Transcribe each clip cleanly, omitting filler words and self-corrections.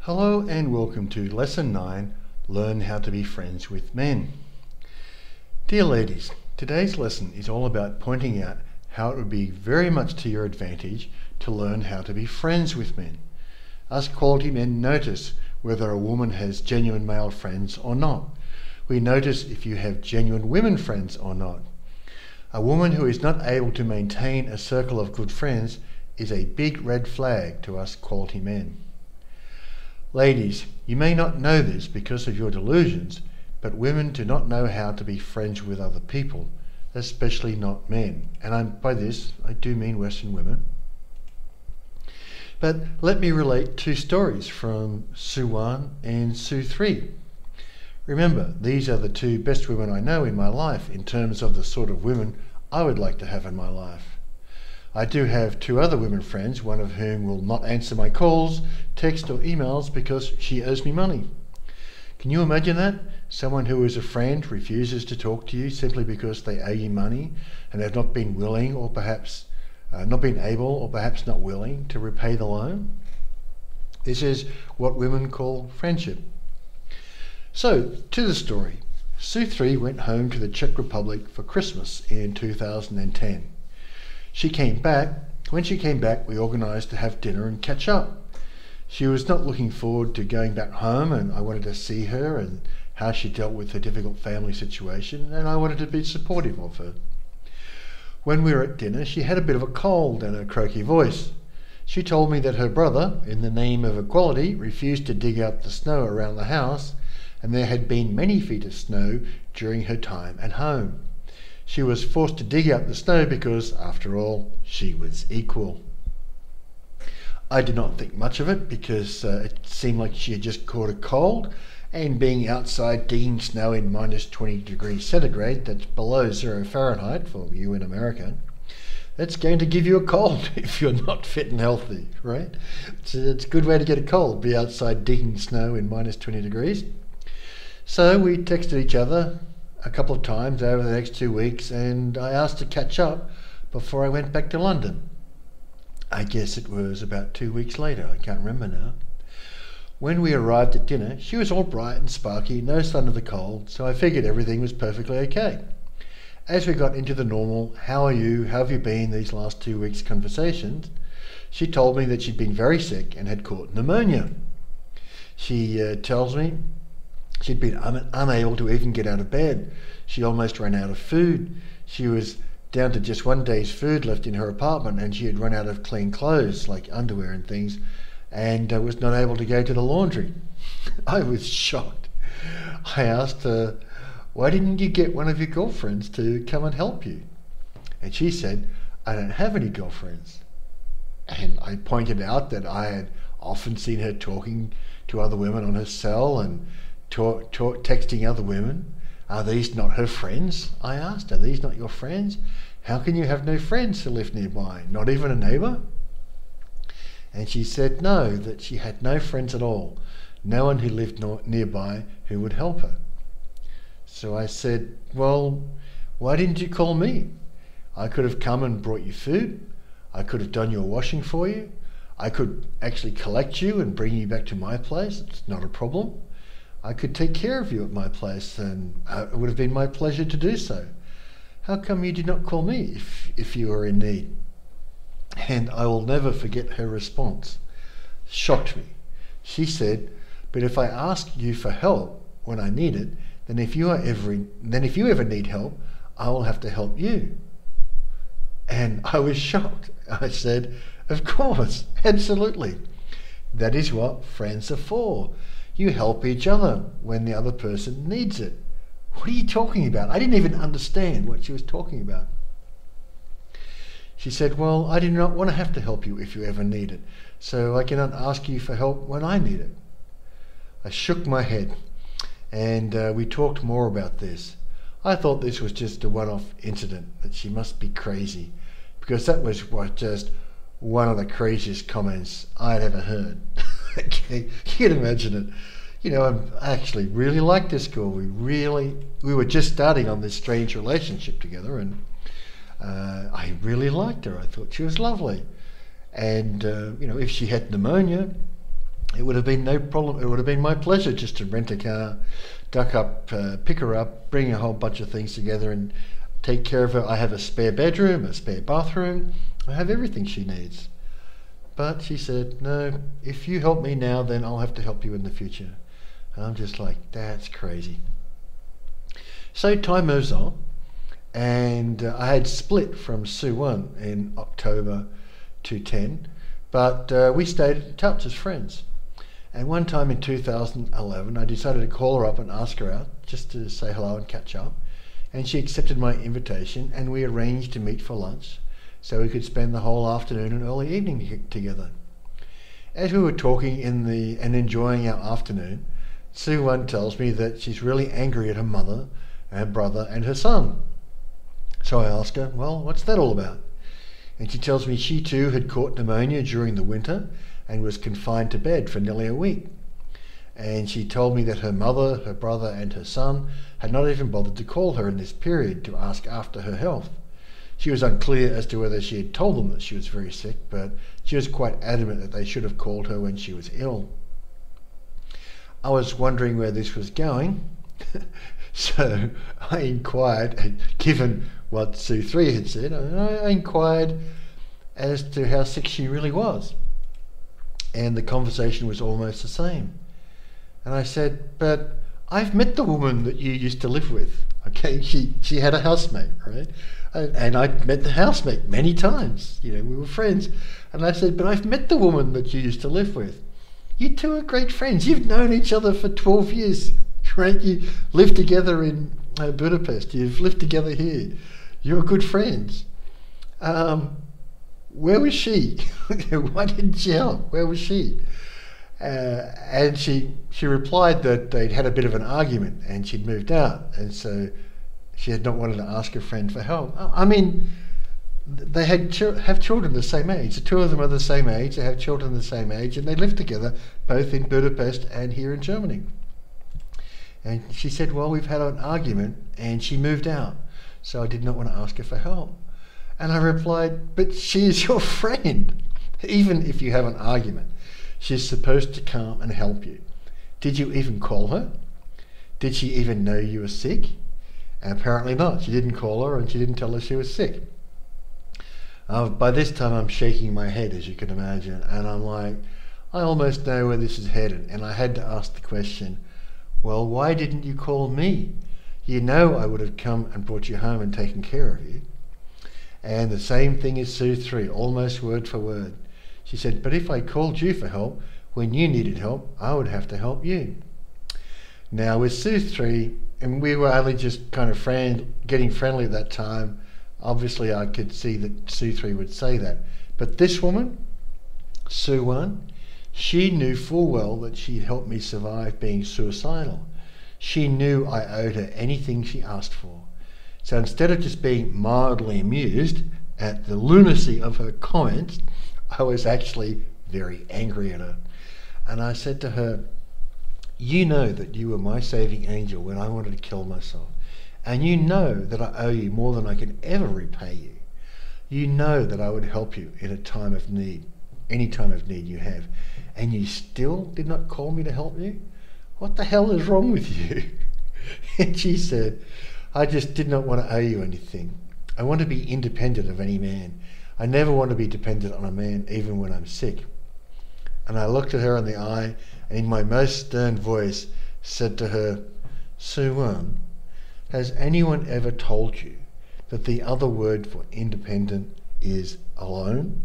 Hello and welcome to Lesson 9, Learn How to Be Friends with Men. Dear ladies, today's lesson is all about pointing out how it would be very much to your advantage to learn how to be friends with men. Us quality men notice whether a woman has genuine male friends or not. We notice if you have genuine women friends or not. A woman who is not able to maintain a circle of good friends is a big red flag to us quality men. Ladies, you may not know this because of your delusions, but women do not know how to be friends with other people, especially not men. And by this, I do mean Western women. But let me relate two stories from Sue 1 and Sue 3. Remember, these are the two best women I know in my life in terms of the sort of women I would like to have in my life. I do have two other women friends, one of whom will not answer my calls, text or emails because she owes me money. Can you imagine that? Someone who is a friend refuses to talk to you simply because they owe you money and have not been willing or perhaps not been able or perhaps not willing to repay the loan? This is what women call friendship. So, to the story. Sue 3 went home to the Czech Republic for Christmas in 2010. When she came back, we organised to have dinner and catch up. She was not looking forward to going back home, and I wanted to see her and how she dealt with her difficult family situation, and I wanted to be supportive of her. When we were at dinner, she had a bit of a cold and a croaky voice. She told me that her brother, in the name of equality, refused to dig out the snow around the house, and there had been many feet of snow during her time at home. She was forced to dig out the snow because, after all, she was equal. I did not think much of it because it seemed like she had just caught a cold, and being outside digging snow in minus 20 degrees centigrade, that's below 0 Fahrenheit for you in America, that's going to give you a cold if you're not fit and healthy, right? It's a good way to get a cold, be outside digging snow in minus 20 degrees. So we texted each other a couple of times over the next 2 weeks, and I asked to catch up before I went back to London. I guess it was about 2 weeks later, I can't remember now. When we arrived at dinner, she was all bright and sparky, no sign of the cold, so I figured everything was perfectly okay. As we got into the normal, how are you, how have you been these last 2 weeks conversations, she told me that she'd been very sick and had caught pneumonia. She tells me she'd been unable to even get out of bed. She almost ran out of food. She was down to just one day's food left in her apartment, and she had run out of clean clothes, like underwear and things, and was not able to go to the laundry. I was shocked. I asked her, why didn't you get one of your girlfriends to come and help you? And she said, I don't have any girlfriends. And I pointed out that I had often seen her talking to other women on her cell and texting other women. Are these not her friends? I asked. Are these not your friends? How can you have no friends who live nearby? Not even a neighbour? And she said no, that she had no friends at all. No one who lived nearby who would help her. So I said, well, why didn't you call me? I could have come and brought you food. I could have done your washing for you. I could actually collect you and bring you back to my place. It's not a problem. I could take care of you at my place, and it would have been my pleasure to do so. How come you did not call me if you were in need? And I will never forget her response. Shocked me. She said, but if I ask you for help when I need it, then if you ever need help, I will have to help you. And I was shocked. I said, of course, absolutely. That is what friends are for. You help each other when the other person needs it. What are you talking about? I didn't even understand what she was talking about. She said, well, I do not want to have to help you if you ever need it, so I cannot ask you for help when I need it. I shook my head, and we talked more about this. I thought this was just a one-off incident, that she must be crazy, because that was just one of the craziest comments I'd ever heard. Okay, you can imagine it. You know, I actually really liked this girl. We were just starting on this strange relationship together, and I really liked her. I thought she was lovely. And, you know, if she had pneumonia, it would have been no problem. It would have been my pleasure just to rent a car, duck up, pick her up, bring a whole bunch of things together and take care of her. I have a spare bedroom, a spare bathroom. I have everything she needs. But she said, no, if you help me now, then I'll have to help you in the future. And I'm just like, that's crazy. So time moves on, and I had split from Sue One in October 2010, but we stayed in touch as friends. And one time in 2011, I decided to call her up and ask her out, just to say hello and catch up. And she accepted my invitation, and we arranged to meet for lunch so we could spend the whole afternoon and early evening together. As we were talking and enjoying our afternoon, Sue One tells me that she's really angry at her mother, her brother and her son. So I ask her, well, what's that all about? And she tells me she too had caught pneumonia during the winter and was confined to bed for nearly a week. And she told me that her mother, her brother and her son had not even bothered to call her in this period to ask after her health. She was unclear as to whether she had told them that she was very sick, but she was quite adamant that they should have called her when she was ill. I was wondering where this was going, so I inquired, given what Sue 3 had said, I inquired as to how sick she really was. And the conversation was almost the same. And I said, but I've met the woman that you used to live with. Okay, she had a housemate, right? And I'd met the housemate many times. You know, we were friends. And I said, but I've met the woman that you used to live with. You two are great friends. You've known each other for 12 years, right? You lived together in Budapest. You've lived together here. You're good friends. Where was she? Why didn't she help? Where was she? And she replied that they'd had a bit of an argument and she'd moved out, and so she had not wanted to ask her friend for help. I mean, they have children the same age. The two of them are the same age. They have children the same age, and they live together both in Budapest and here in Germany. And she said, well, we've had an argument and she moved out, so I did not want to ask her for help. And I replied, but she is your friend. Even if you have an argument, she's supposed to come and help you. Did you even call her? Did she even know you were sick? And apparently not. She didn't call her and she didn't tell her she was sick. By this time I'm shaking my head, as you can imagine, and I'm like, I almost know where this is headed. And I had to ask the question, well, why didn't you call me? You know I would have come and brought you home and taken care of you. And the same thing as Sue 3, almost word for word. She said, but if I called you for help, when you needed help, I would have to help you. Now with Sue 3, and we were only just kind of getting friendly at that time, obviously I could see that Sue 3 would say that. But this woman, Sue 1, she knew full well that she'd helped me survive being suicidal. She knew I owed her anything she asked for. So instead of just being mildly amused at the lunacy of her comments, I was actually very angry at her. And I said to her, you know that you were my saving angel when I wanted to kill myself. And you know that I owe you more than I can ever repay you. You know that I would help you in a time of need, any time of need you have. And you still did not call me to help you? What the hell is wrong with you? And she said, I just did not want to owe you anything. I want to be independent of any man. I never want to be dependent on a man, even when I'm sick. And I looked at her in the eye, and in my most stern voice said to her, Sue 1, has anyone ever told you that the other word for independent is alone?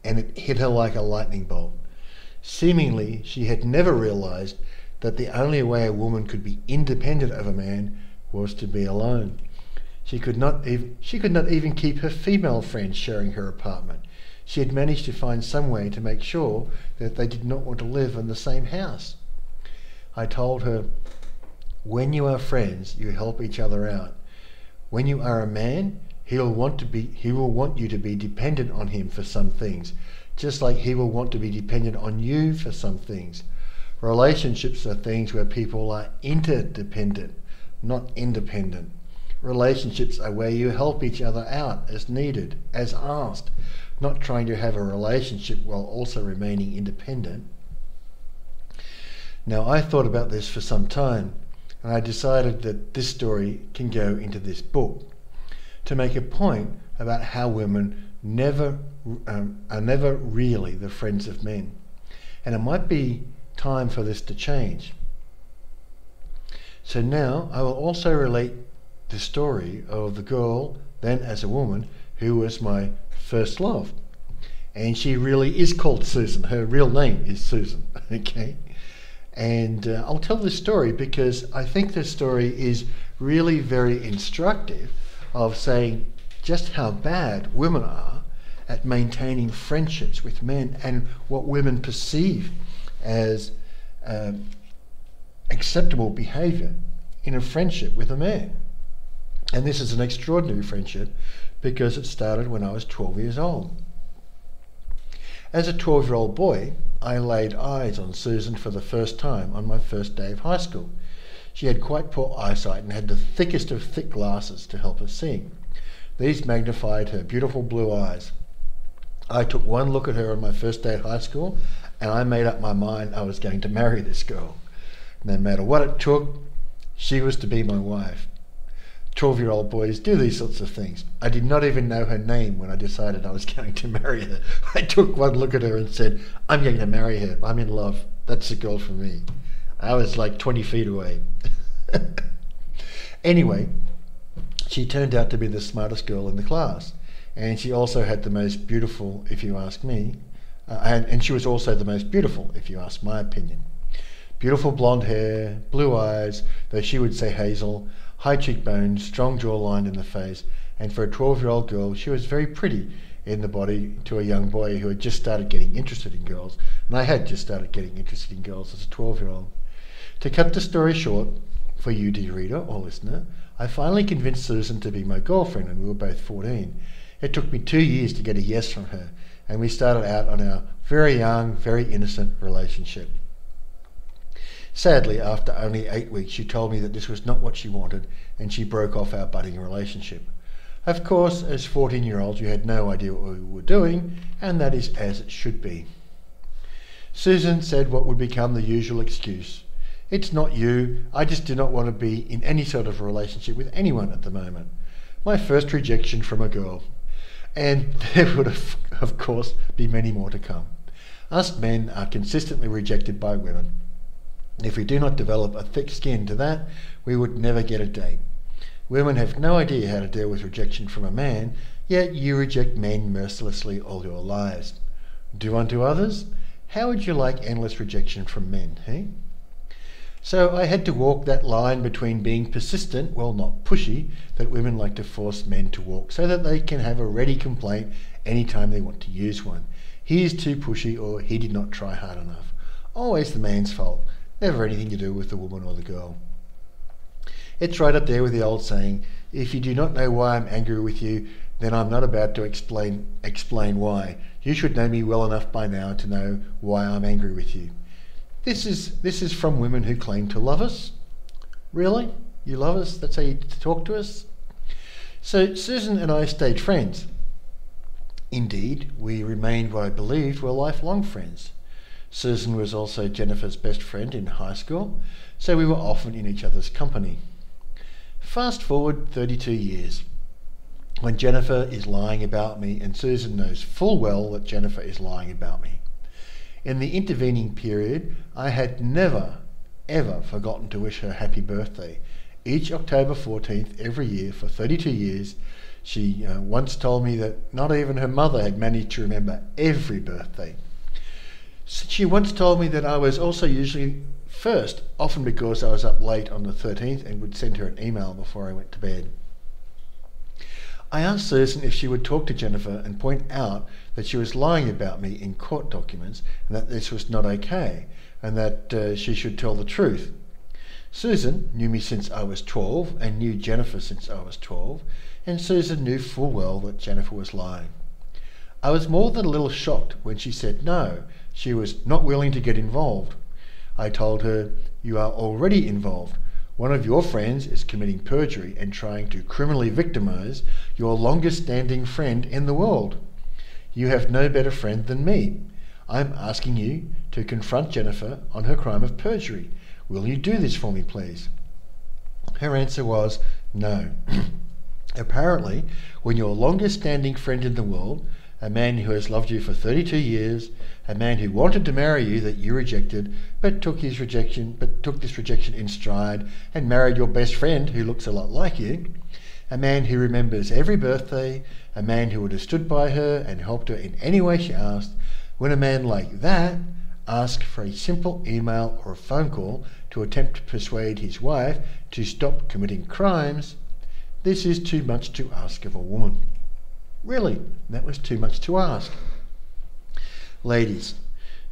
And it hit her like a lightning bolt. Seemingly, she had never realized that the only way a woman could be independent of a man was to be alone. She could not even keep her female friends sharing her apartment. She had managed to find some way to make sure that they did not want to live in the same house. I told her, when you are friends, you help each other out. When you are a man, he will want you to be dependent on him for some things, just like he will want to be dependent on you for some things. Relationships are things where people are interdependent, not independent. Relationships are where you help each other out as needed, as asked, not trying to have a relationship while also remaining independent. Now, I thought about this for some time, and I decided that this story can go into this book to make a point about how women are never really the friends of men. And it might be time for this to change. So now I will also relate the story of the girl, then as a woman, who was my first love. And she really is called Susan. Her real name is Susan, okay? And I'll tell this story because I think this story is really very instructive of saying just how bad women are at maintaining friendships with men and what women perceive as acceptable behaviour in a friendship with a man. And this is an extraordinary friendship because it started when I was 12 years old. As a 12-year-old boy, I laid eyes on Susan for the first time on my first day of high school. She had quite poor eyesight and had the thickest of thick glasses to help her see. These magnified her beautiful blue eyes. I took one look at her on my first day at high school and I made up my mind I was going to marry this girl. No matter what it took, she was to be my wife. 12-year-old boys do these sorts of things. I did not even know her name when I decided I was going to marry her. I took one look at her and said, I'm going to marry her. I'm in love. That's the girl for me. I was like 20 feet away. Anyway, she turned out to be the smartest girl in the class. And she also had the most beautiful, if you ask me, and she was also the most beautiful, if you ask my opinion. Beautiful blonde hair, blue eyes, though she would say hazel, high cheekbones, strong jawline in the face, and for a 12-year-old girl, she was very pretty in the body to a young boy who had just started getting interested in girls, and I had just started getting interested in girls as a 12-year-old. To cut the story short, for you, dear reader or listener, I finally convinced Susan to be my girlfriend, and we were both 14. It took me 2 years to get a yes from her, and we started out on our very young, very innocent relationship. Sadly, after only 8 weeks, she told me that this was not what she wanted, and she broke off our budding relationship. Of course, as 14-year-olds, you had no idea what we were doing, and that is as it should be. Susan said what would become the usual excuse. It's not you, I just do not want to be in any sort of a relationship with anyone at the moment. My first rejection from a girl. And there would, of course, be many more to come. Us men are consistently rejected by women. If we do not develop a thick skin to that, we would never get a date. Women have no idea how to deal with rejection from a man, yet you reject men mercilessly all your lives. Do unto others? How would you like endless rejection from men, eh? So I had to walk that line between being persistent, well, not pushy, that women like to force men to walk so that they can have a ready complaint anytime they want to use one. He is too pushy, or he did not try hard enough. Always the man's fault. Never anything to do with the woman or the girl. It's right up there with the old saying, if you do not know why I'm angry with you, then I'm not about to explain why. You should know me well enough by now to know why I'm angry with you. This is from women who claim to love us. Really? You love us? That's how you talk to us? So Susan and I stayed friends. Indeed, we remained what I believed were lifelong friends. Susan was also Jennifer's best friend in high school, so we were often in each other's company. Fast forward 32 years, when Jennifer is lying about me and Susan knows full well that Jennifer is lying about me. In the intervening period, I had never, ever forgotten to wish her happy birthday. Each October 14th every year for 32 years, she once told me that not even her mother had managed to remember every birthday. She once told me that I was also usually first, often because I was up late on the 13th and would send her an email before I went to bed. I asked Susan if she would talk to Jennifer and point out that she was lying about me in court documents and that this was not okay and that she should tell the truth. Susan knew me since I was 12 and knew Jennifer since I was 12, and Susan knew full well that Jennifer was lying. I was more than a little shocked when she said no, she was not willing to get involved. I told her, you are already involved. One of your friends is committing perjury and trying to criminally victimize your longest-standing friend in the world. You have no better friend than me. I'm asking you to confront Jennifer on her crime of perjury. Will you do this for me, please? Her answer was no. Apparently, when your longest-standing friend in the world, a man who has loved you for 32 years, a man who wanted to marry you that you rejected, but took this rejection in stride and married your best friend who looks a lot like you, a man who remembers every birthday, a man who would have stood by her and helped her in any way she asked, when a man like that asks for a simple email or a phone call to attempt to persuade his wife to stop committing crimes, this is too much to ask of a woman. Really, that was too much to ask. Ladies,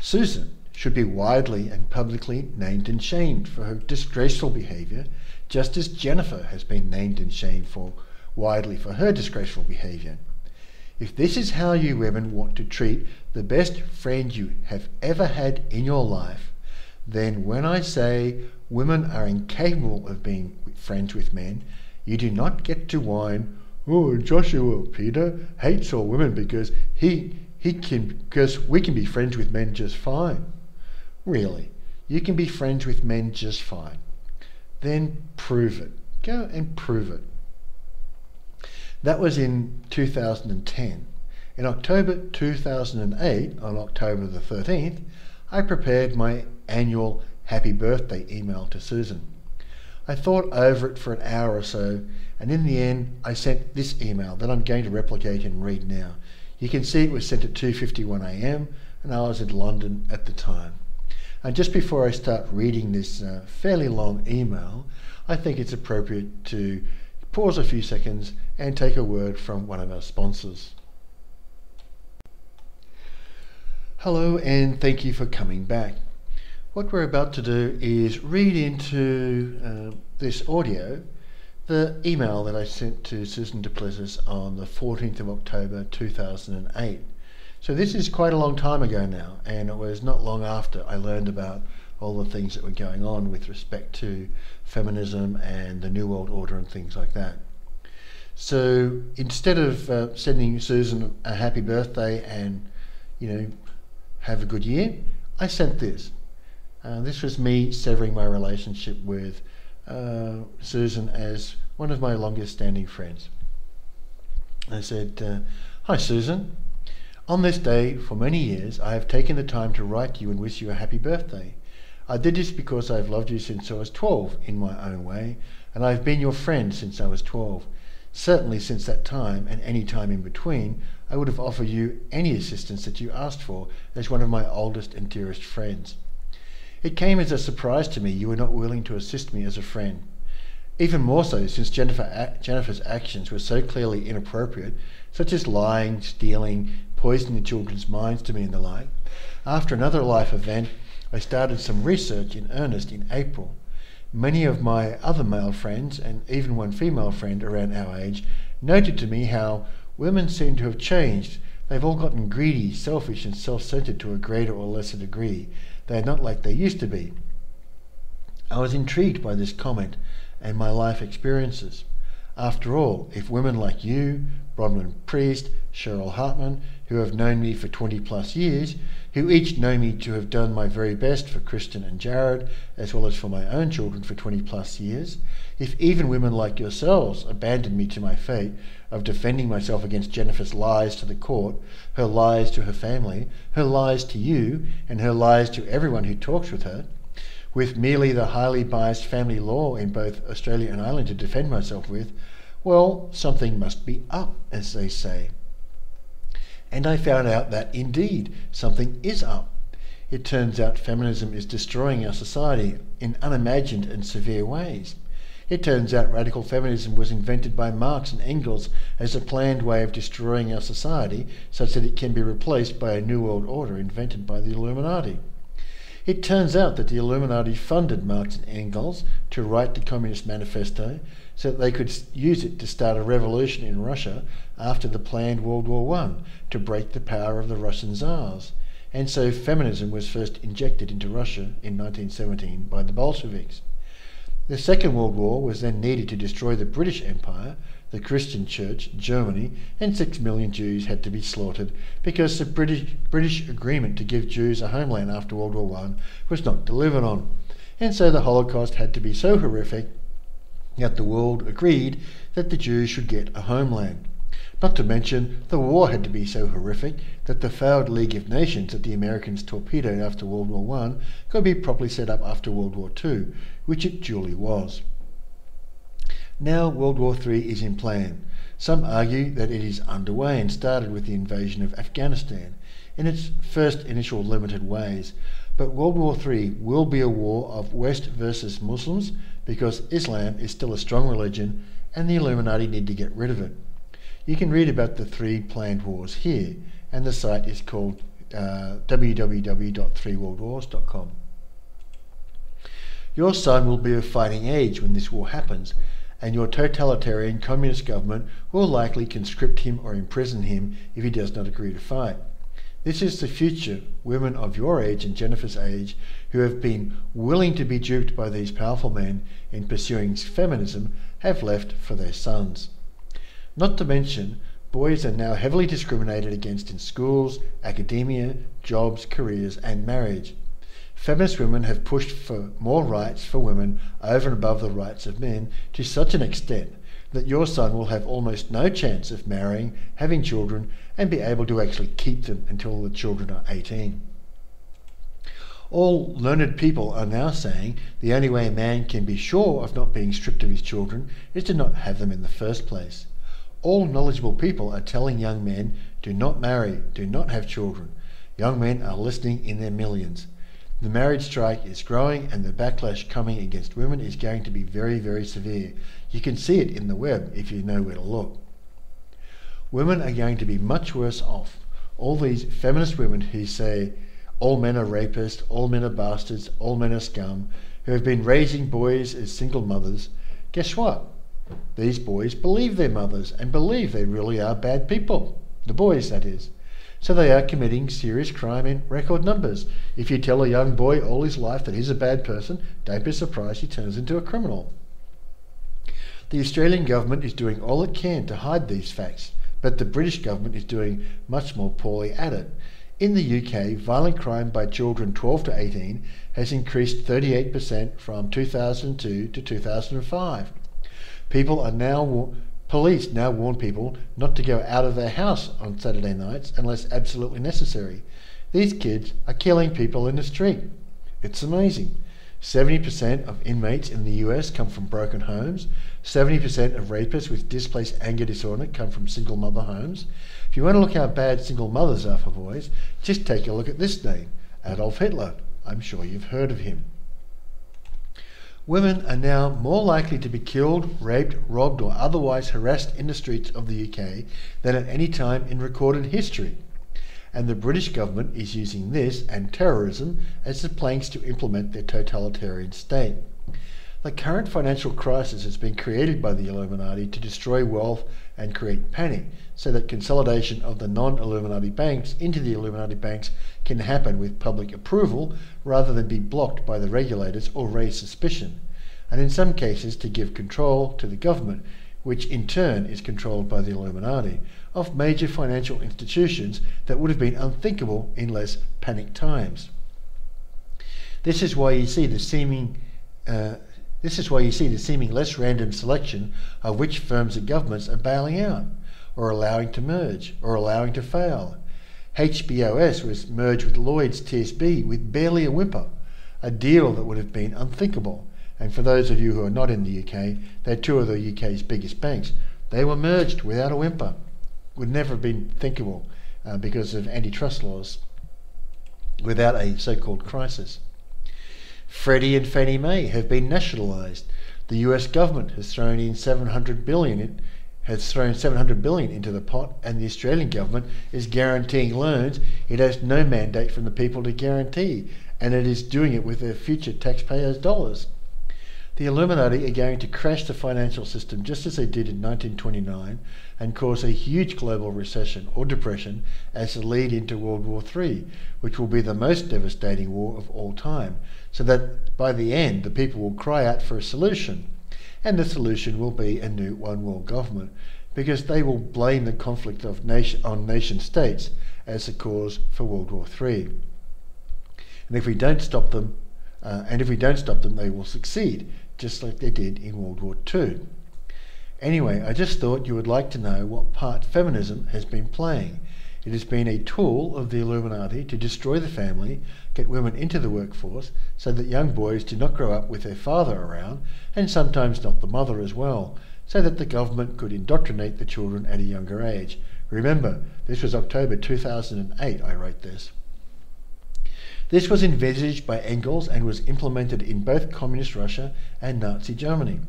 Susan should be widely and publicly named and shamed for her disgraceful behaviour, just as Jennifer has been named and shamed widely for her disgraceful behaviour. If this is how you women want to treat the best friend you have ever had in your life, then when I say women are incapable of being friends with men, you do not get to whine, "Oh, Joshua Peter hates all women because because we can be friends with men just fine." Really, you can be friends with men just fine. Then prove it. Go and prove it. That was in 2010. In October 2008, on October the 13th, I prepared my annual happy birthday email to Susan. I thought over it for an hour or so, and in the end I sent this email that I'm going to replicate and read now. You can see it was sent at 2:51 a.m. and I was in London at the time. And just before I start reading this fairly long email, I think it's appropriate to pause a few seconds and take a word from one of our sponsors. Hello, and thank you for coming back. What we're about to do is read into this audio the email that I sent to Susan Duplessis on the 14th of October 2008. So this is quite a long time ago now, and it was not long after I learned about all the things that were going on with respect to feminism and the New World Order and things like that. So instead of sending Susan a happy birthday and, have a good year, I sent this. This was me severing my relationship with Susan as one of my longest standing friends. I said, "Hi Susan, on this day for many years I have taken the time to write you and wish you a happy birthday. I did this because I've loved you since I was 12 in my own way, and I've been your friend since I was 12. Certainly since that time and any time in between, I would have offered you any assistance that you asked for as one of my oldest and dearest friends. It came as a surprise to me you were not willing to assist me as a friend. Even more so since Jennifer's actions were so clearly inappropriate, such as lying, stealing, poisoning children's minds to me and the like. After another life event, I started some research in earnest in April. Many of my other male friends, and even one female friend around our age, noted to me how women seem to have changed. They've all gotten greedy, selfish and self-centered to a greater or lesser degree. They are not like they used to be. I was intrigued by this comment and my life experiences. After all, if women like you, Bronwyn Priest, Cheryl Hartman, who have known me for 20 plus years, who each know me to have done my very best for Kristen and Jared, as well as for my own children for 20 plus years, if even women like yourselves abandoned me to my fate of defending myself against Jennifer's lies to the court, her lies to her family, her lies to you, and her lies to everyone who talks with her, with merely the highly biased family law in both Australia and Ireland to defend myself with, well, something must be up, as they say. And I found out that, indeed, something is up. It turns out feminism is destroying our society in unimagined and severe ways. It turns out radical feminism was invented by Marx and Engels as a planned way of destroying our society such that it can be replaced by a new world order invented by the Illuminati. It turns out that the Illuminati funded Marx and Engels to write the Communist Manifesto so that they could use it to start a revolution in Russia after the planned World War I to break the power of the Russian Tsars. And so feminism was first injected into Russia in 1917 by the Bolsheviks. The Second World War was then needed to destroy the British Empire, the Christian Church, Germany, and 6 million Jews had to be slaughtered because the British agreement to give Jews a homeland after World War I was not delivered on. And so the Holocaust had to be so horrific that the world agreed that the Jews should get a homeland. Not to mention, the war had to be so horrific that the failed League of Nations that the Americans torpedoed after World War I could be properly set up after World War II, which it duly was. Now World War III is in plan. Some argue that it is underway and started with the invasion of Afghanistan in its first initial limited ways. But World War III will be a war of West versus Muslims because Islam is still a strong religion and the Illuminati need to get rid of it. You can read about the 3 planned wars here, and the site is called www.3worldwars.com. Your son will be of fighting age when this war happens, and your totalitarian communist government will likely conscript him or imprison him if he does not agree to fight. This is the future women of your age and Jennifer's age who have been willing to be duped by these powerful men in pursuing feminism have left for their sons. Not to mention, boys are now heavily discriminated against in schools, academia, jobs, careers, and marriage. Feminist women have pushed for more rights for women over and above the rights of men to such an extent that your son will have almost no chance of marrying, having children, and be able to actually keep them until the children are 18. All learned people are now saying the only way a man can be sure of not being stripped of his children is to not have them in the first place. All knowledgeable people are telling young men, do not marry, do not have children. Young men are listening in their millions. The marriage strike is growing and the backlash coming against women is going to be very, very severe. You can see it in the web if you know where to look. Women are going to be much worse off. All these feminist women who say all men are rapists, all men are bastards, all men are scum, who have been raising boys as single mothers, guess what? These boys believe their mothers and believe they really are bad people. The boys, that is. So they are committing serious crime in record numbers. If you tell a young boy all his life that he's a bad person, don't be surprised he turns into a criminal. The Australian government is doing all it can to hide these facts, but the British government is doing much more poorly at it. In the UK, violent crime by children 12 to 18 has increased 38% from 2002 to 2005. Police now warn people not to go out of their house on Saturday nights unless absolutely necessary. These kids are killing people in the street. It's amazing. 70% of inmates in the US come from broken homes. 70% of rapists with displaced anger disorder come from single mother homes. If you want to look how bad single mothers are for boys, just take a look at this name, Adolf Hitler. I'm sure you've heard of him. Women are now more likely to be killed, raped, robbed or otherwise harassed in the streets of the UK than at any time in recorded history. And the British government is using this and terrorism as the planks to implement their totalitarian state. The current financial crisis has been created by the Illuminati to destroy wealth and create panic so that consolidation of the non-Illuminati banks into the Illuminati banks can happen with public approval rather than be blocked by the regulators or raise suspicion, and in some cases to give control to the government, which in turn is controlled by the Illuminati, of major financial institutions that would have been unthinkable in less panicked times. This is why you see the seeming less random selection of which firms and governments are bailing out, or allowing to merge, or allowing to fail. HBOS was merged with Lloyd's TSB with barely a whimper, a deal that would have been unthinkable. And for those of you who are not in the UK, they're two of the UK's biggest banks. They were merged without a whimper. Would never have been thinkable because of antitrust laws, without a so-called crisis. Freddie and Fannie Mae have been nationalised. The US government has thrown in $700 billion into the pot, and the Australian government is guaranteeing loans it has no mandate from the people to guarantee, and it is doing it with their future taxpayers' dollars. The Illuminati are going to crash the financial system just as they did in 1929 and cause a huge global recession or depression as a lead into World War III, which will be the most devastating war of all time, so that by the end the people will cry out for a solution. And the solution will be a new one world government, because they will blame the conflict of on nation states as the cause for World War III. And if we don't stop them, they will succeed, just like they did in World War II. Anyway, I just thought you would like to know what part feminism has been playing. It has been a tool of the Illuminati to destroy the family, get women into the workforce, so that young boys do not grow up with their father around, and sometimes not the mother as well, so that the government could indoctrinate the children at a younger age. Remember, this was October 2008 I wrote this. This was envisaged by Engels and was implemented in both Communist Russia and Nazi Germany.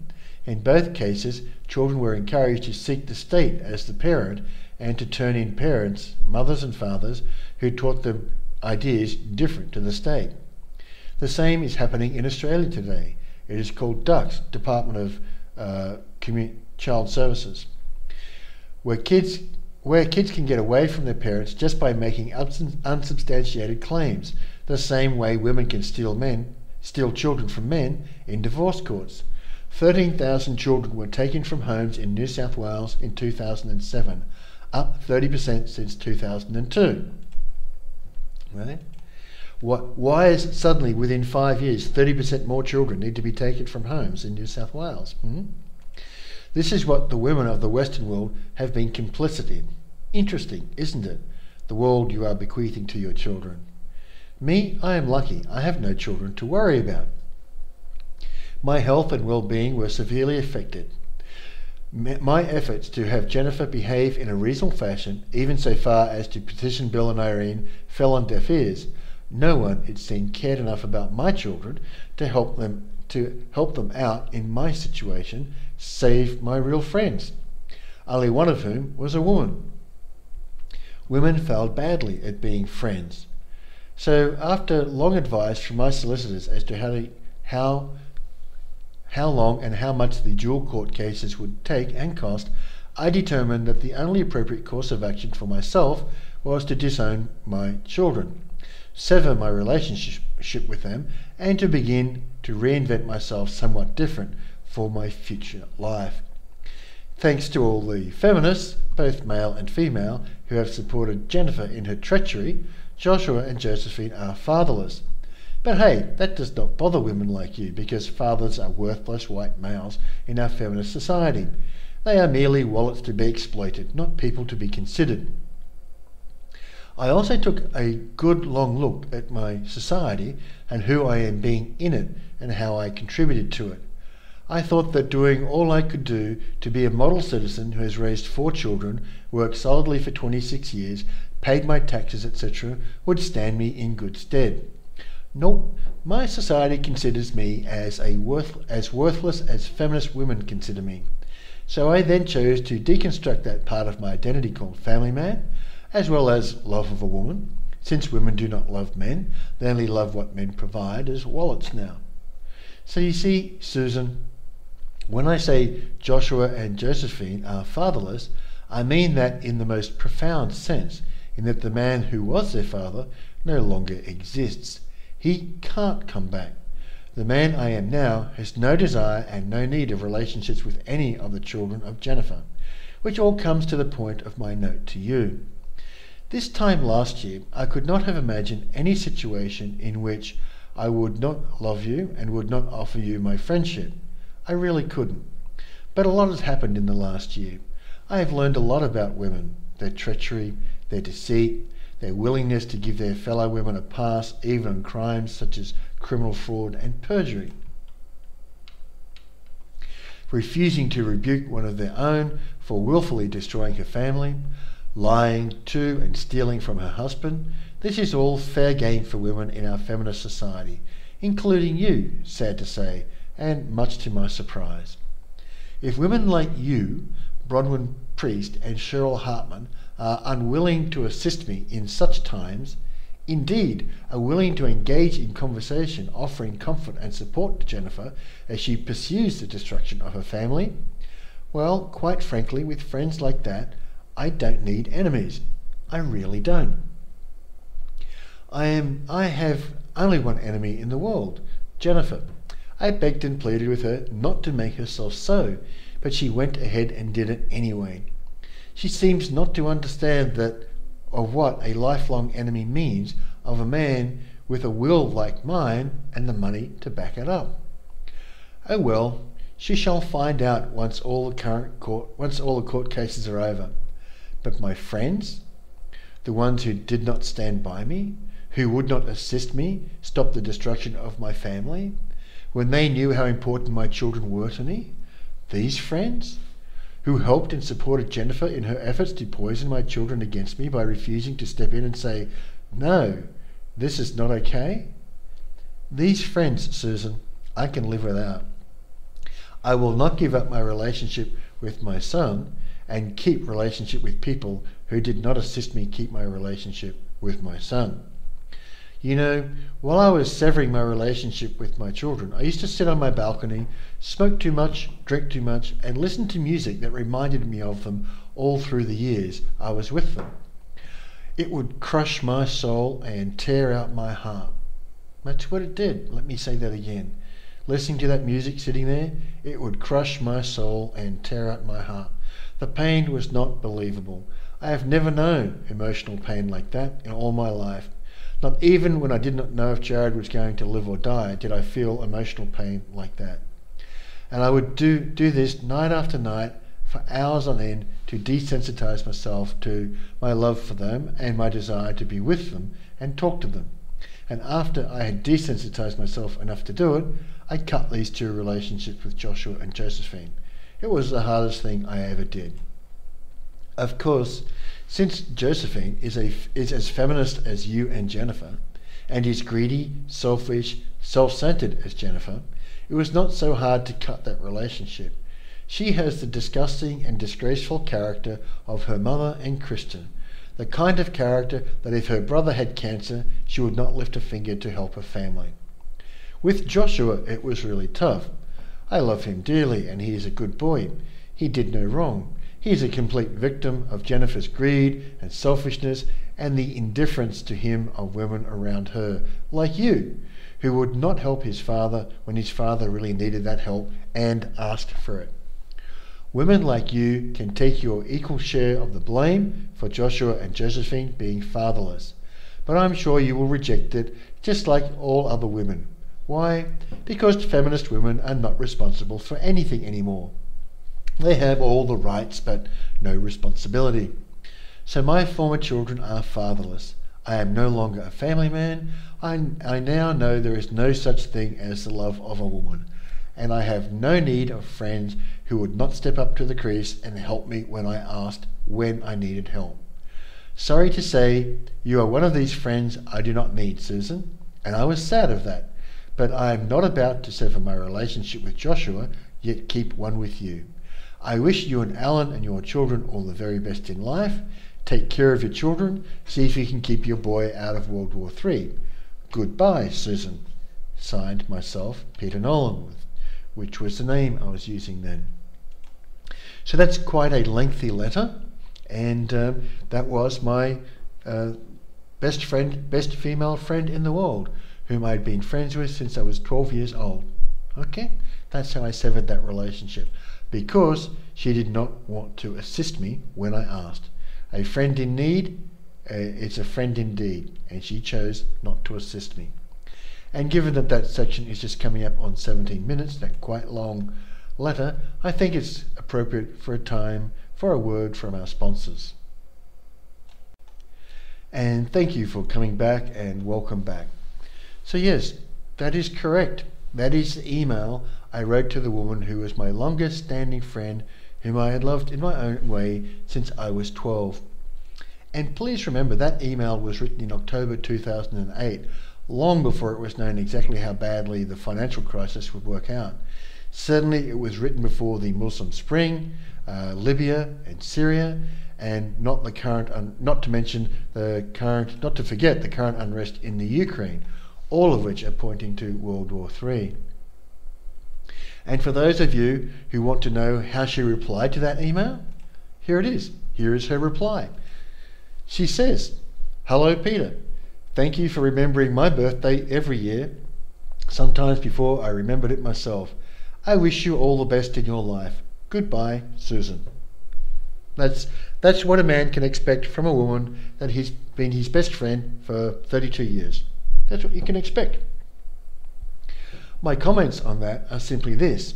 In both cases, children were encouraged to seek the state as the parent and to turn in parents, mothers and fathers, who taught them ideas different to the state. The same is happening in Australia today. It is called DUCS, Department of Child Services, where kids can get away from their parents just by making unsubstantiated claims, the same way women can steal children from men in divorce courts. 13,000 children were taken from homes in New South Wales in 2007, up 30% since 2002. Right? Why is it suddenly within 5 years 30% more children need to be taken from homes in New South Wales? This is what the women of the Western world have been complicit in. Interesting, isn't it? The world you are bequeathing to your children. Me, I am lucky. I have no children to worry about. My health and well-being were severely affected. My efforts to have Jennifer behave in a reasonable fashion, even so far as to petition Bill and Irene, fell on deaf ears. No one, it seemed, cared enough about my children to help them out in my situation, save my real friends, only one of whom was a woman. Women failed badly at being friends. So after long advice from my solicitors as to how long and how much the dual court cases would take and cost, I determined that the only appropriate course of action for myself was to disown my children, sever my relationship with them, and to begin to reinvent myself somewhat different for my future life. Thanks to all the feminists, both male and female, who have supported Jennifer in her treachery, Joshua and Josephine are fatherless. But hey, that does not bother women like you, because fathers are worthless white males in our feminist society. They are merely wallets to be exploited, not people to be considered. I also took a good long look at my society and who I am being in it and how I contributed to it. I thought that doing all I could do to be a model citizen who has raised 4 children, worked solidly for 26 years, paid my taxes, etc., would stand me in good stead. Nope, my society considers me as worthless as feminist women consider me. So I then chose to deconstruct that part of my identity called family man, as well as love of a woman, since women do not love men, they only love what men provide as wallets now. So you see, Susan, when I say Joshua and Josephine are fatherless, I mean that in the most profound sense, in that the man who was their father no longer exists. He can't come back. The man I am now has no desire and no need of relationships with any of the children of Jennifer, which all comes to the point of my note to you. This time last year, I could not have imagined any situation in which I would not love you and would not offer you my friendship. I really couldn't. But a lot has happened in the last year. I have learned a lot about women, their treachery, their deceit, their willingness to give their fellow women a pass even on crimes such as criminal fraud and perjury, refusing to rebuke one of their own for willfully destroying her family, lying to and stealing from her husband. This is all fair game for women in our feminist society, including you, sad to say, and much to my surprise. If women like you, Bronwyn Priest and Cheryl Hartman, are unwilling to assist me in such times, indeed are willing to engage in conversation, offering comfort and support to Jennifer as she pursues the destruction of her family, well, quite frankly, with friends like that, I don't need enemies. I really don't. I have only one enemy in the world, Jennifer. I begged and pleaded with her not to make herself so, but she went ahead and did it anyway. She seems not to understand what a lifelong enemy means of a man with a will like mine and the money to back it up. Oh well, she shall find out once all the court cases are over. But my friends, the ones who did not stand by me, who would not assist me stop the destruction of my family, when they knew how important my children were to me, these friends, who helped and supported Jennifer in her efforts to poison my children against me by refusing to step in and say, no, this is not okay. These friends, Susan, I can live without. I will not give up my relationship with my son and keep relationship with people who did not assist me keep my relationship with my son. You know, while I was severing my relationship with my children, I used to sit on my balcony, smoke too much, drink too much, and listen to music that reminded me of them all through the years I was with them. It would crush my soul and tear out my heart. That's what it did. Let me say that again. Listening to that music sitting there, it would crush my soul and tear out my heart. The pain was not believable. I have never known emotional pain like that in all my life. Not even when I did not know if Jared was going to live or die did I feel emotional pain like that. And I would do this night after night for hours on end to desensitize myself to my love for them and my desire to be with them and talk to them. And after I had desensitized myself enough to do it, I cut these two relationships with Joshua and Josephine. It was the hardest thing I ever did. Of course, since Josephine is as feminist as you and Jennifer, and is greedy, selfish, self-centered as Jennifer, it was not so hard to cut that relationship. She has the disgusting and disgraceful character of her mother and Kristen, the kind of character that if her brother had cancer, she would not lift a finger to help her family. With Joshua, it was really tough. I love him dearly, and he is a good boy. He did no wrong. He is a complete victim of Jennifer's greed and selfishness and the indifference to him of women around her, like you, who would not help his father when his father really needed that help and asked for it. Women like you can take your equal share of the blame for Joshua and Josephine being fatherless, but I'm sure you will reject it just like all other women. Why? Because feminist women are not responsible for anything anymore. They have all the rights but no responsibility. So my former children are fatherless. I am no longer a family man. I now know there is no such thing as the love of a woman, and I have no need of friends who would not step up to the crease and help me when I asked when I needed help. Sorry to say, you are one of these friends I do not need, Susan, and I was sad of that, but I am not about to sever my relationship with Joshua, yet keep one with you. I wish you and Alan and your children all the very best in life. Take care of your children. See if you can keep your boy out of World War III. Goodbye, Susan. Signed myself, Peter Nolan, which was the name I was using then. So that's quite a lengthy letter, and that was my best female friend in the world, whom I'd been friends with since I was 12 years old. Okay, that's how I severed that relationship, because she did not want to assist me when I asked. A friend in need, it's a friend indeed, and she chose not to assist me. And given that that section is just coming up on 17 minutes, that quite long letter, I think it's appropriate for a time for a word from our sponsors. And thank you for coming back and welcome back. So yes, that is correct. That is the email I wrote to the woman who was my longest standing friend, whom I had loved in my own way since I was 12. And please remember that email was written in October 2008, long before it was known exactly how badly the financial crisis would work out. Certainly it was written before the Muslim Spring, Libya and Syria, and not to forget the current unrest in the Ukraine, all of which are pointing to World War III. And for those of you who want to know how she replied to that email, here it is. Here is her reply. She says, "Hello, Peter. Thank you for remembering my birthday every year, sometimes before I remembered it myself. I wish you all the best in your life. Goodbye, Susan." That's what a man can expect from a woman that he's been his best friend for 32 years. That's what you can expect. My comments on that are simply this.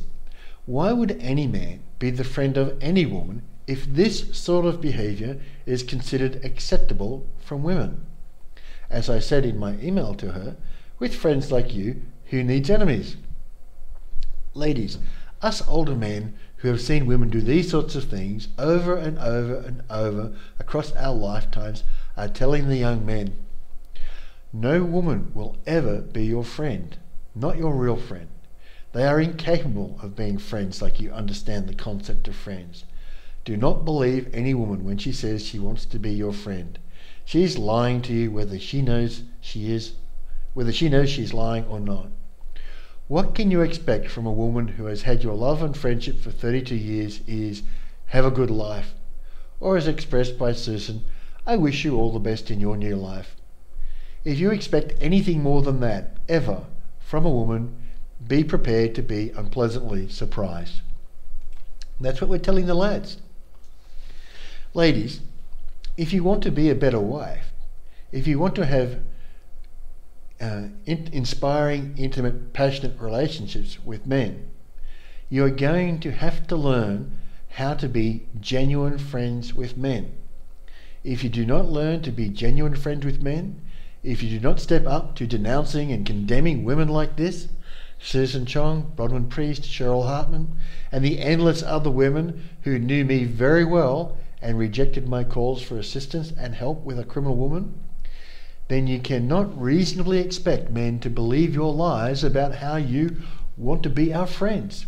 Why would any man be the friend of any woman if this sort of behaviour is considered acceptable from women? As I said in my email to her, with friends like you, who needs enemies? Ladies, us older men who have seen women do these sorts of things over and over and over across our lifetimes are telling the young men, no woman will ever be your friend, not your real friend. They are incapable of being friends like you understand the concept of friends. Do not believe any woman when she says she wants to be your friend. She is lying to you whether she knows she's lying or not. What can you expect from a woman who has had your love and friendship for 32 years is, have a good life, or as expressed by Susan, I wish you all the best in your new life. If you expect anything more than that, ever, from a woman, be prepared to be unpleasantly surprised. That's what we're telling the lads. Ladies, if you want to be a better wife, if you want to have inspiring, intimate, passionate relationships with men, you're going to have to learn how to be genuine friends with men. If you do not learn to be genuine friends with men, if you do not step up to denouncing and condemning women like this, Susan Chong, Bronwyn Priest, Cheryl Hartman, and the endless other women who knew me very well and rejected my calls for assistance and help with a criminal woman, then you cannot reasonably expect men to believe your lies about how you want to be our friends.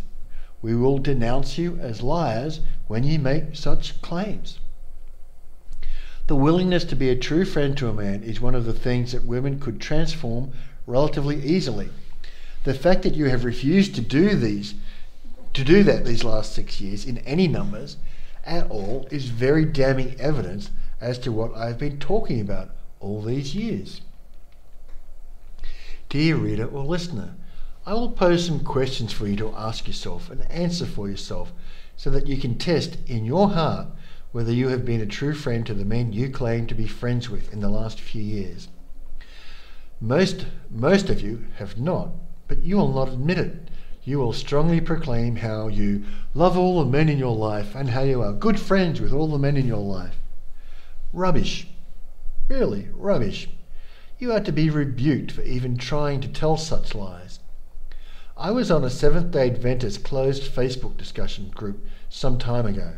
We will denounce you as liars when you make such claims. The willingness to be a true friend to a man is one of the things that women could transform relatively easily. The fact that you have refused to do that these last 6 years in any numbers at all is very damning evidence as to what I've been talking about all these years. Dear reader or listener, I will pose some questions for you to ask yourself and answer for yourself so that you can test in your heart whether you have been a true friend to the men you claim to be friends with in the last few years. Most of you have not, but you will not admit it. You will strongly proclaim how you love all the men in your life and how you are good friends with all the men in your life. Rubbish. Really, rubbish. You are to be rebuked for even trying to tell such lies. I was on a Seventh-day Adventist closed Facebook discussion group some time ago.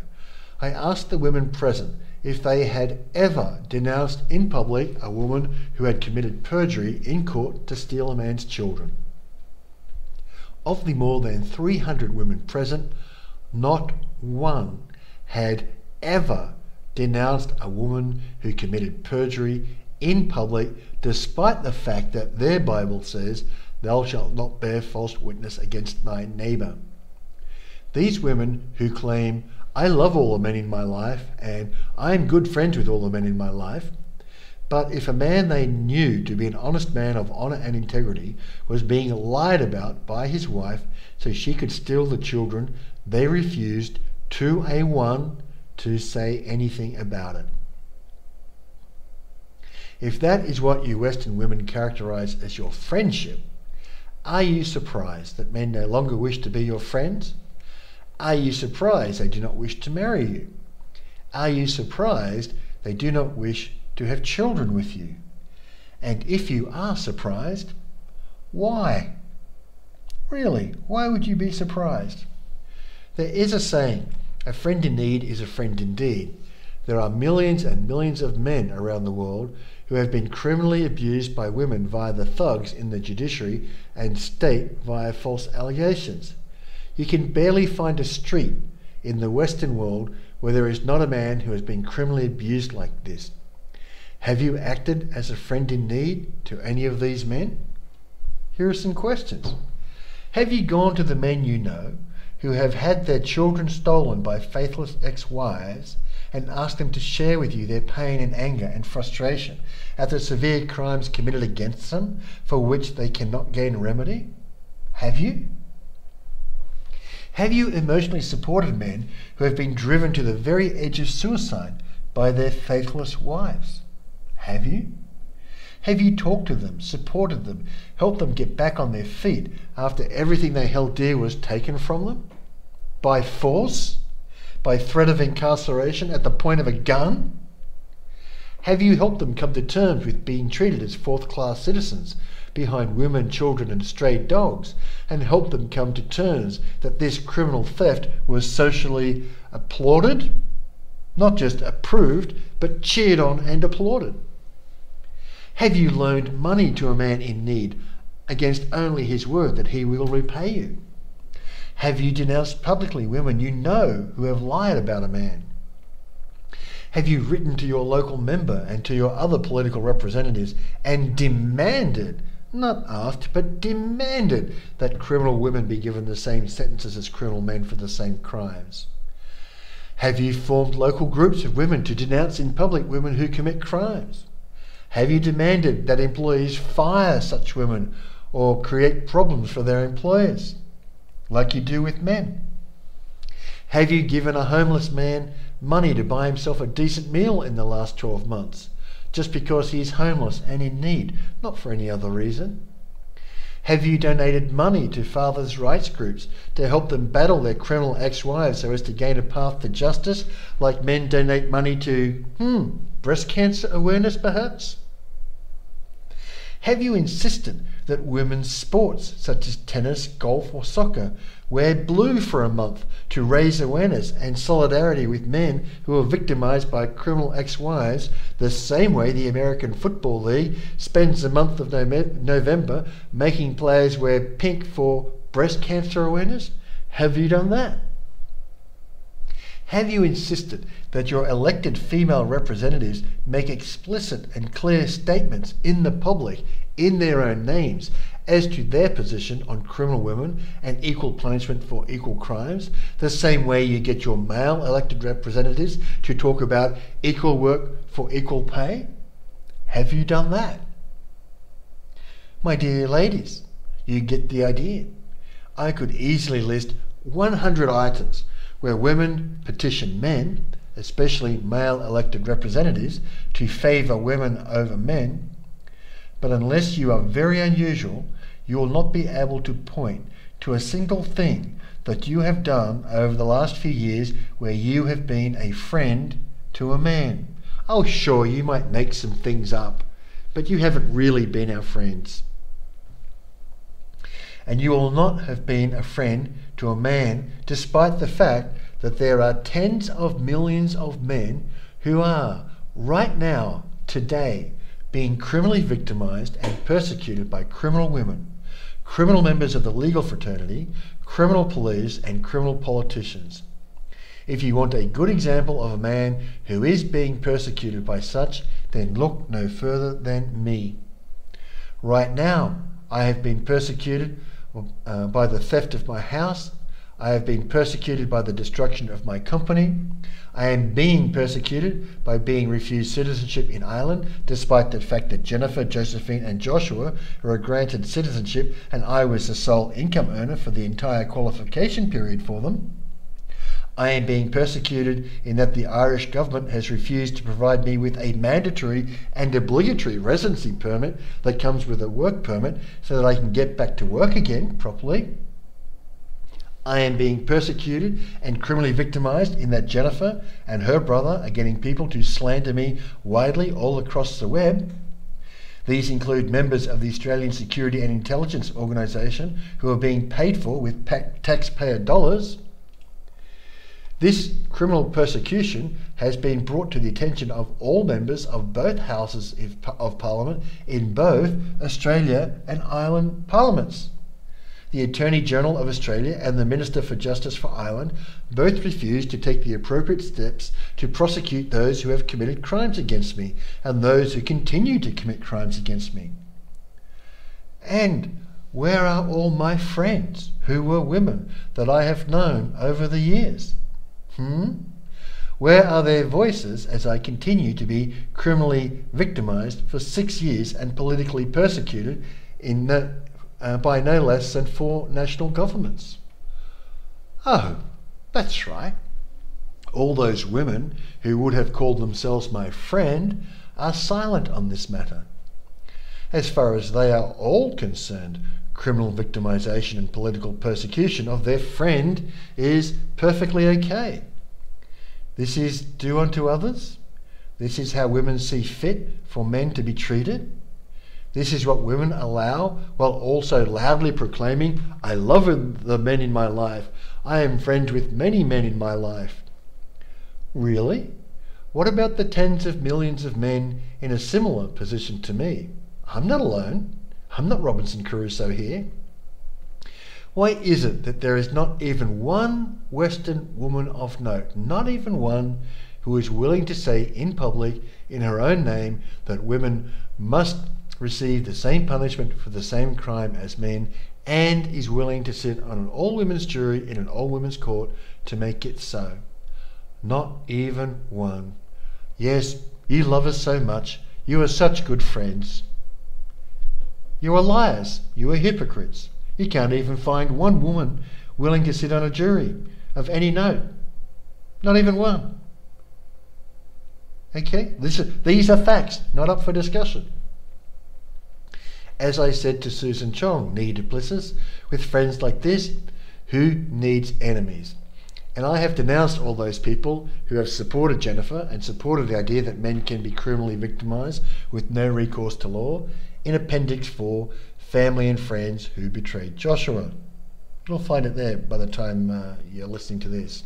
I asked the women present if they had ever denounced in public a woman who had committed perjury in court to steal a man's children. Of the more than 300 women present, not one had ever denounced a woman who committed perjury in public, despite the fact that their Bible says, "Thou shalt not bear false witness against thy neighbour." These women who claim, "I love all the men in my life and I am good friends with all the men in my life," but if a man they knew to be an honest man of honour and integrity was being lied about by his wife so she could steal the children, they refused to to say anything about it. If that is what you Western women characterize as your friendship, are you surprised that men no longer wish to be your friends? Are you surprised they do not wish to marry you? Are you surprised they do not wish to have children with you? And if you are surprised, why? Really, why would you be surprised? There is a saying, a friend in need is a friend indeed. There are millions and millions of men around the world who have been criminally abused by women via the thugs in the judiciary and state via false allegations. You can barely find a street in the Western world where there is not a man who has been criminally abused like this. Have you acted as a friend in need to any of these men? Here are some questions. Have you gone to the men you know who have had their children stolen by faithless ex-wives and asked them to share with you their pain and anger and frustration at the severe crimes committed against them for which they cannot gain remedy? Have you? Have you emotionally supported men who have been driven to the very edge of suicide by their faithless wives? Have you? Have you talked to them, supported them, helped them get back on their feet after everything they held dear was taken from them? By force? By threat of incarceration at the point of a gun? Have you helped them come to terms with being treated as fourth-class citizens behind women, children and stray dogs, and helped them come to terms that this criminal theft was socially applauded? Not just approved, but cheered on and applauded. Have you loaned money to a man in need against only his word that he will repay you? Have you denounced publicly women you know who have lied about a man? Have you written to your local member and to your other political representatives and demanded, not asked, but demanded that criminal women be given the same sentences as criminal men for the same crimes? Have you formed local groups of women to denounce in public women who commit crimes? Have you demanded that employees fire such women or create problems for their employers, like you do with men? Have you given a homeless man money to buy himself a decent meal in the last 12 months, just because he is homeless and in need, not for any other reason? Have you donated money to fathers' rights groups to help them battle their criminal ex-wives so as to gain a path to justice, like men donate money to, breast cancer awareness perhaps? Have you insisted that women's sports, such as tennis, golf or soccer, wear blue for a month to raise awareness and solidarity with men who are victimized by criminal ex-wives, the same way the American Football League spends the month of November making players wear pink for breast cancer awareness? Have you done that? Have you insisted that your elected female representatives make explicit and clear statements in the public, in their own names, as to their position on criminal women and equal punishment for equal crimes, the same way you get your male elected representatives to talk about equal work for equal pay? Have you done that? My dear ladies, you get the idea. I could easily list 100 items where women petition men, especially male elected representatives, to favour women over men, but unless you are very unusual, you will not be able to point to a single thing that you have done over the last few years where you have been a friend to a man. Oh sure, you might make some things up, but you haven't really been our friends. And you will not have been a friend to a man despite the fact that there are tens of millions of men who are, right now, today, being criminally victimized and persecuted by criminal women, criminal members of the legal fraternity, criminal police and criminal politicians. If you want a good example of a man who is being persecuted by such, then look no further than me. Right now, I have been persecuted by the theft of my house. I have been persecuted by the destruction of my company. I am being persecuted by being refused citizenship in Ireland, despite the fact that Jennifer, Josephine and Joshua were granted citizenship and I was the sole income earner for the entire qualification period for them. I am being persecuted in that the Irish government has refused to provide me with a mandatory and obligatory residency permit that comes with a work permit so that I can get back to work again properly. I am being persecuted and criminally victimized in that Jennifer and her brother are getting people to slander me widely all across the web. These include members of the Australian Security and Intelligence Organisation who are being paid for with taxpayer dollars. This criminal persecution has been brought to the attention of all members of both houses of Parliament in both Australia and Ireland parliaments. the Attorney General of Australia and the Minister for Justice for Ireland both refused to take the appropriate steps to prosecute those who have committed crimes against me and those who continue to commit crimes against me. And where are all my friends who were women that I have known over the years? Where are their voices as I continue to be criminally victimised for 6 years and politically persecuted by no less than 4 national governments? Oh, that's right. All those women who would have called themselves my friend are silent on this matter. As far as they are all concerned, criminal victimisation and political persecution of their friend is perfectly okay. This is do unto others. This is how women see fit for men to be treated. This is what women allow while also loudly proclaiming, I love the men in my life. I am friends with many men in my life. Really? What about the tens of millions of men in a similar position to me? I'm not alone. I'm not Robinson Crusoe here. Why is it that there is not even one Western woman of note, not even one, who is willing to say in public, in her own name, that women must receive the same punishment for the same crime as men, and is willing to sit on an all-women's jury in an all-women's court to make it so? Not even one. Yes, you love us so much. You are such good friends. You are liars. You are hypocrites. You can't even find one woman willing to sit on a jury of any note. Not even one. Okay? These are facts, not up for discussion. As I said to Susan Chong, knee to Plessis, with friends like this, who needs enemies? And I have denounced all those people who have supported Jennifer and supported the idea that men can be criminally victimised with no recourse to law in Appendix 4, Family and Friends Who Betrayed Joshua. You'll find it there by the time you're listening to this.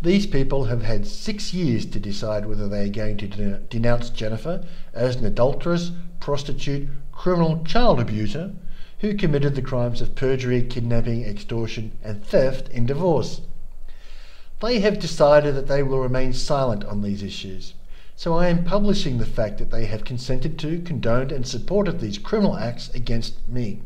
These people have had 6 years to decide whether they are going to denounce Jennifer as an adulteress, prostitute, criminal child abuser who committed the crimes of perjury, kidnapping, extortion and theft in divorce. They have decided that they will remain silent on these issues. So I am publishing the fact that they have consented to, condoned and supported these criminal acts against me.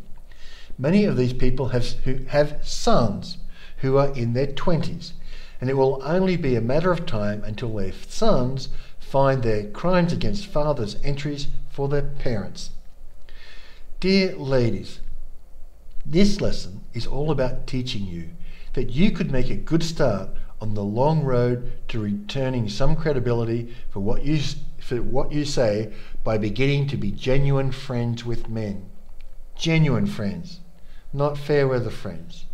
Many of these people have sons who are in their 20s, and it will only be a matter of time until their sons find their crimes against fathers entries for their parents. Dear ladies, this lesson is all about teaching you that you could make a good start on the long road to returning some credibility for what you say by beginning to be genuine friends with men. Genuine friends, not fair weather friends.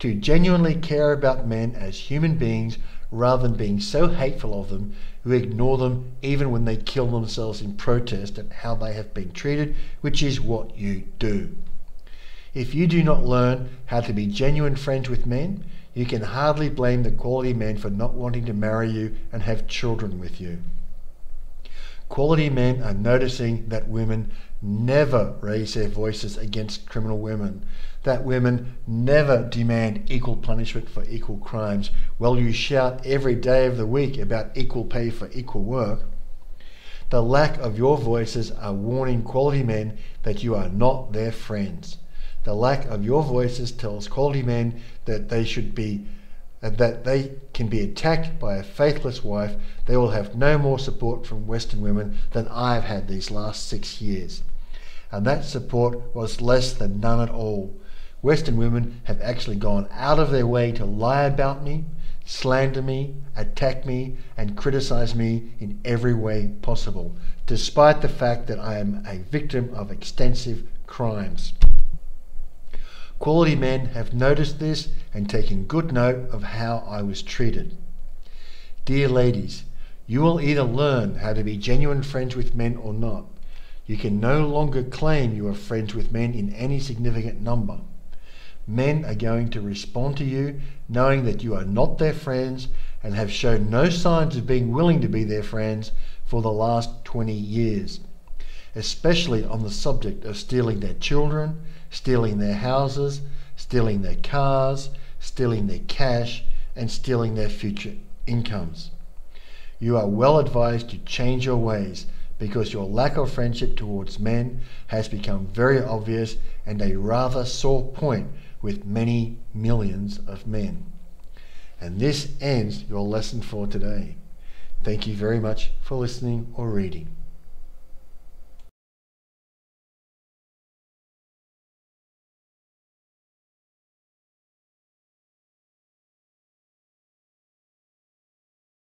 To genuinely care about men as human beings rather than being so hateful of them who ignore them even when they kill themselves in protest at how they have been treated, which is what you do. If you do not learn how to be genuine friends with men, you can hardly blame the quality men for not wanting to marry you and have children with you. Quality men are noticing that women never raise their voices against criminal women, that women never demand equal punishment for equal crimes, while you shout every day of the week about equal pay for equal work. The lack of your voices are warning quality men that you are not their friends. The lack of your voices tells quality men that they can be attacked by a faithless wife. They will have no more support from Western women than I've had these last 6 years. And that support was less than none at all. Western women have actually gone out of their way to lie about me, slander me, attack me, and criticize me in every way possible, despite the fact that I am a victim of extensive crimes. Quality men have noticed this and taken good note of how I was treated. Dear ladies, you will either learn how to be genuine friends with men or not. You can no longer claim you are friends with men in any significant number. Men are going to respond to you knowing that you are not their friends and have shown no signs of being willing to be their friends for the last 20 years, especially on the subject of stealing their children, stealing their houses, stealing their cars, stealing their cash, and stealing their future incomes. You are well advised to change your ways, because your lack of friendship towards men has become very obvious and a rather sore point with many millions of men. And this ends your lesson for today. Thank you very much for listening or reading.